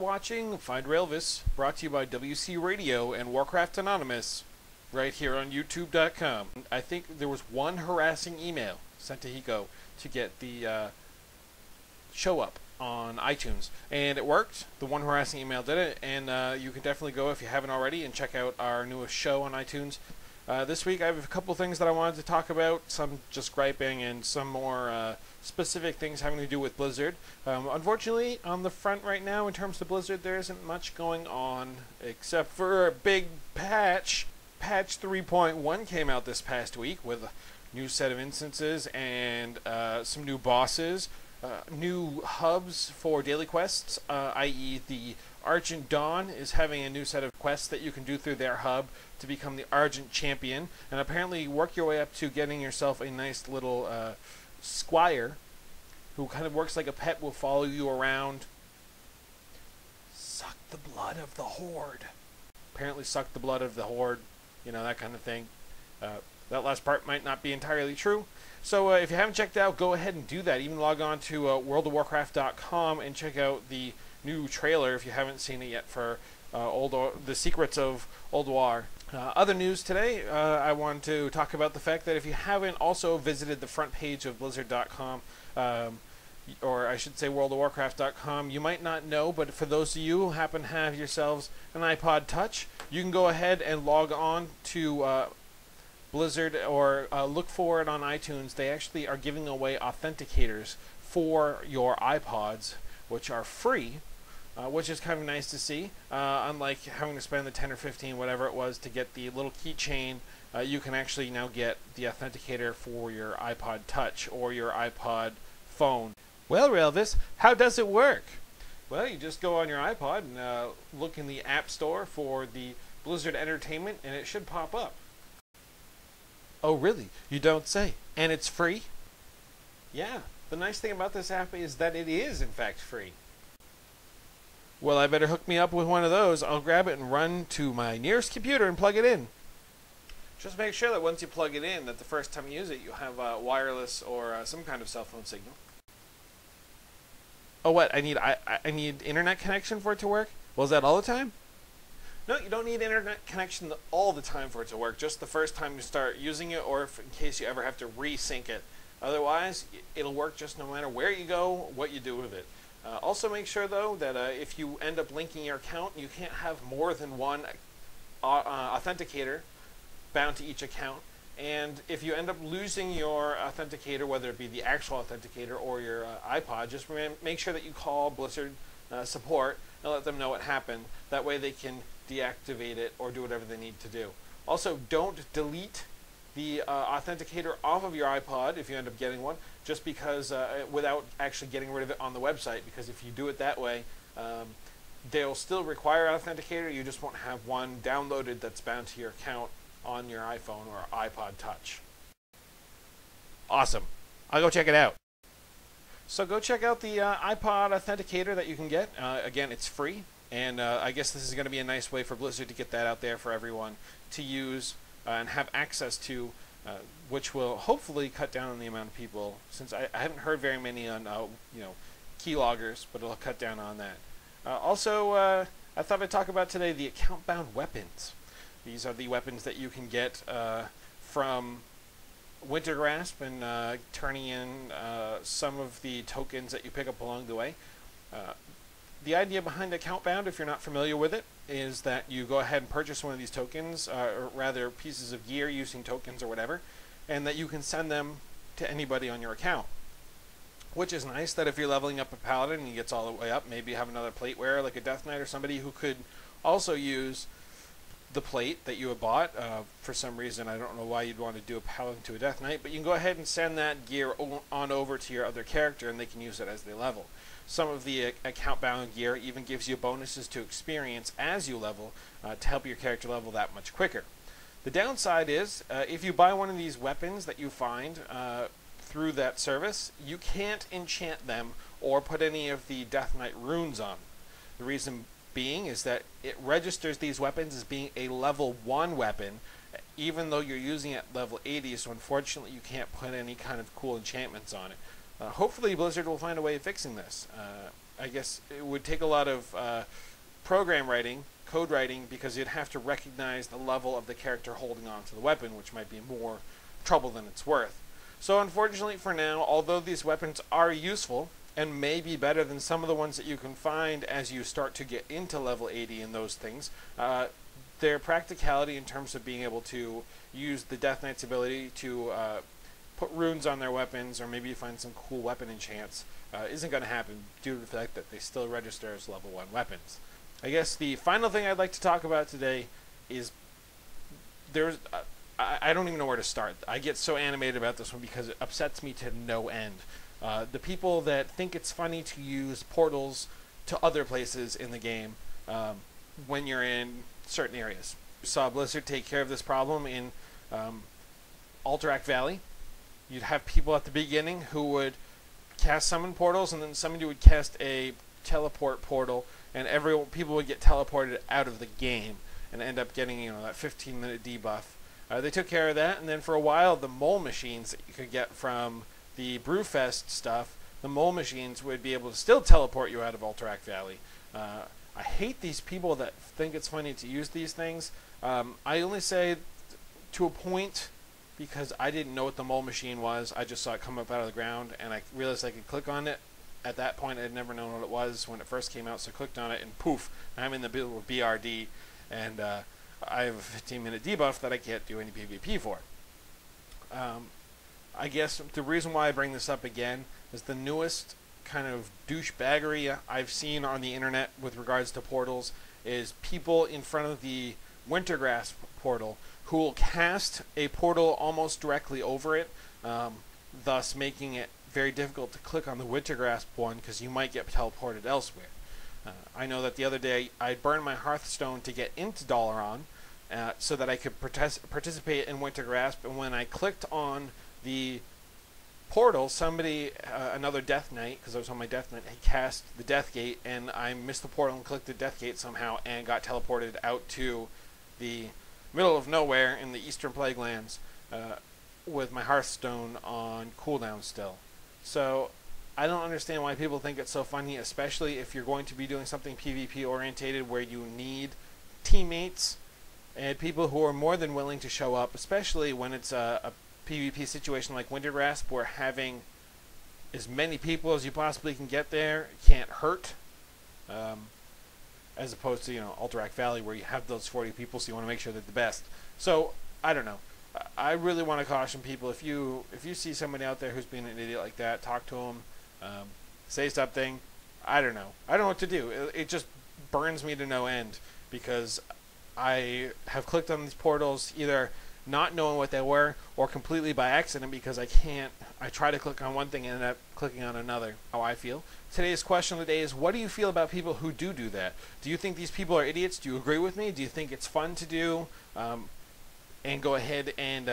Watching Find Railvas, brought to you by WC Radio and Warcraft Anonymous, right here on YouTube.com. I think there was one harassing email sent to Hiko to get the show up on iTunes, and it worked. The one harassing email did it, and you can definitely go, if you haven't already, and check out our newest show on iTunes. This week I have a couple things that I wanted to talk about, some just griping and some more specific things having to do with Blizzard. Unfortunately, on the front right now in terms of Blizzard, there isn't much going on except for a big patch. Patch 3.1 came out this past week with a new set of instances and some new bosses, new hubs for daily quests, i.e. the Argent Dawn is having a new set of quests that you can do through their hub to become the Argent Champion, and apparently work your way up to getting yourself a nice little squire who kind of works like a pet, will follow you around. Suck the blood of the Horde. Apparently suck the blood of the Horde, you know, that kind of thing. That last part might not be entirely true. So if you haven't checked out, go ahead and do that. Even log on to worldofwarcraft.com and check out the new trailer if you haven't seen it yet for the Secrets of Ulduar. Other news today, I want to talk about the fact that if you haven't also visited the front page of Blizzard.com, or I should say worldofwarcraft.com, you might not know, but for those of you who happen to have yourselves an iPod Touch, you can go ahead and log on to Blizzard, or look for it on iTunes. They actually are giving away authenticators for your iPods, which are free, which is kind of nice to see. Unlike having to spend the 10 or 15, whatever it was, to get the little keychain, you can actually now get the authenticator for your iPod Touch or your iPod phone. Well, Railvas, how does it work? Well, you just go on your iPod and look in the App Store for the Blizzard Entertainment, and it should pop up. Oh, really? You don't say. And it's free? Yeah. The nice thing about this app is that it is, in fact, free. Well, I better hook me up with one of those. I'll grab it and run to my nearest computer and plug it in. Just make sure that once you plug it in, that the first time you use it, you have wireless or some kind of cell phone signal. Oh, what? I need internet connection for it to work? Well, is that all the time? No, you don't need internet connection all the time for it to work. Just the first time you start using it, or if, in case you ever have to resync it. Otherwise, it'll work just no matter where you go, what you do with it. Also make sure, though, that if you end up linking your account, you can't have more than one authenticator bound to each account. And if you end up losing your authenticator, whether it be the actual authenticator or your iPod, just make sure that you call Blizzard support and let them know what happened. That way they can deactivate it or do whatever they need to do. Also, don't delete the authenticator off of your iPod if you end up getting one, just because without actually getting rid of it on the website, because if you do it that way, they'll still require authenticator. You just won't have one downloaded that's bound to your account on your iPhone or iPod Touch. Awesome. I'll go check it out. So go check out the iPod authenticator that you can get. Again, it's free, and I guess this is going to be a nice way for Blizzard to get that out there for everyone to use and have access to, which will hopefully cut down on the amount of people, since I haven't heard very many on keyloggers, but it'll cut down on that. Also, I thought I'd talk about today the account-bound weapons. These are the weapons that you can get from Wintergrasp and turning in some of the tokens that you pick up along the way. The idea behind account bound, if you're not familiar with it, is that you go ahead and purchase one of these tokens, or rather pieces of gear using tokens or whatever, and that you can send them to anybody on your account. Which is nice, that if you're leveling up a paladin and he gets all the way up, maybe you have another plate wearer like a Death Knight or somebody who could also use the plate that you have bought. For some reason, I don't know why you'd want to do a paladin to a Death Knight, but you can go ahead and send that gear on over to your other character and they can use it as they level. Some of the account-bound gear even gives you bonuses to experience as you level to help your character level that much quicker. The downside is, if you buy one of these weapons that you find through that service, you can't enchant them or put any of the Death Knight runes on. The reason being is that it registers these weapons as being a level 1 weapon, even though you're using it at level 80, so unfortunately you can't put any kind of cool enchantments on it. Hopefully Blizzard will find a way of fixing this. I guess it would take a lot of program writing, code writing, because you'd have to recognize the level of the character holding on to the weapon, which might be more trouble than it's worth. So unfortunately for now, although these weapons are useful and may be better than some of the ones that you can find as you start to get into level 80 and those things, their practicality in terms of being able to use the Death Knight's ability to put runes on their weapons, or maybe find some cool weapon enchants, isn't going to happen due to the fact that they still register as level 1 weapons. I guess the final thing I'd like to talk about today is I don't even know where to start. I get so animated about this one because it upsets me to no end. The people that think it's funny to use portals to other places in the game when you're in certain areas. We saw Blizzard take care of this problem in Alterac Valley. You'd have people at the beginning who would cast summon portals, and then somebody would cast a teleport portal, and people would get teleported out of the game and end up getting, you know, that 15-minute debuff. They took care of that, and then for a while, the mole machines that you could get from the Brewfest stuff, the mole machines would be able to still teleport you out of Alterac Valley. I hate these people that think it's funny to use these things. I only say to a point, because I didn't know what the mole machine was. I just saw it come up out of the ground, and I realized I could click on it. At that point, I had never known what it was when it first came out, so I clicked on it, and poof, I'm in the middle of BRD, and I have a 15-minute debuff that I can't do any PvP for. I guess the reason why I bring this up again is the newest kind of douchebaggery I've seen on the internet with regards to portals is people in front of the Wintergrass portal who will cast a portal almost directly over it, thus making it very difficult to click on the Wintergrass one because you might get teleported elsewhere. I know that the other day I burned my Hearthstone to get into Dalaran so that I could participate in Wintergrasp, and when I clicked on the portal, somebody, another Death Knight, because I was on my Death Knight, he cast the Death Gate, and I missed the portal and clicked the Death Gate somehow and got teleported out to the middle of nowhere in the Eastern Plaguelands with my Hearthstone on cooldown still. So I don't understand why people think it's so funny, especially if you're going to be doing something PvP orientated where you need teammates and people who are more than willing to show up, especially when it's a PvP situation like Wintergrasp, where having as many people as you possibly can get there can't hurt, as opposed to, you know, Alterac Valley where you have those 40 people, so you want to make sure they're the best. So I don't know. I really want to caution people, if you see somebody out there who's being an idiot like that, talk to them, say something. I don't know. I don't know what to do. It just burns me to no end because I have clicked on these portals either not knowing what they were or completely by accident because I try to click on one thing and end up clicking on another. How I feel. Today's question of the day is, what do you feel about people who do that? Do you think these people are idiots? Do you agree with me? Do you think it's fun to do and go ahead and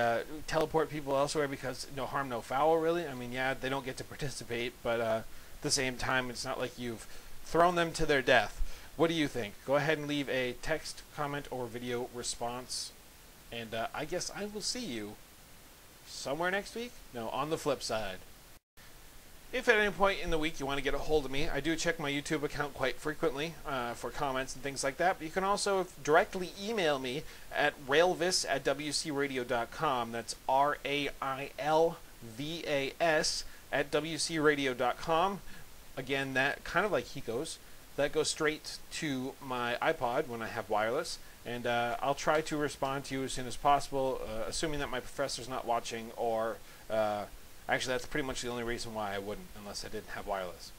teleport people elsewhere because no harm, no foul, really? I mean, yeah, they don't get to participate, but at the same time, it's not like you've thrown them to their death. What do you think? Go ahead and leave a text, comment, or video response. And I guess I will see you somewhere next week? No, on the flip side. If at any point in the week you want to get a hold of me, I do check my YouTube account quite frequently for comments and things like that. But you can also directly email me at railvas@wcradio.com. That's RAILVAS at wcradio.com. Again, that kind of like Hiko's. That goes straight to my iPod when I have wireless. And I'll try to respond to you as soon as possible, assuming that my professor's not watching, or actually that's pretty much the only reason why I wouldn't, unless I didn't have wireless.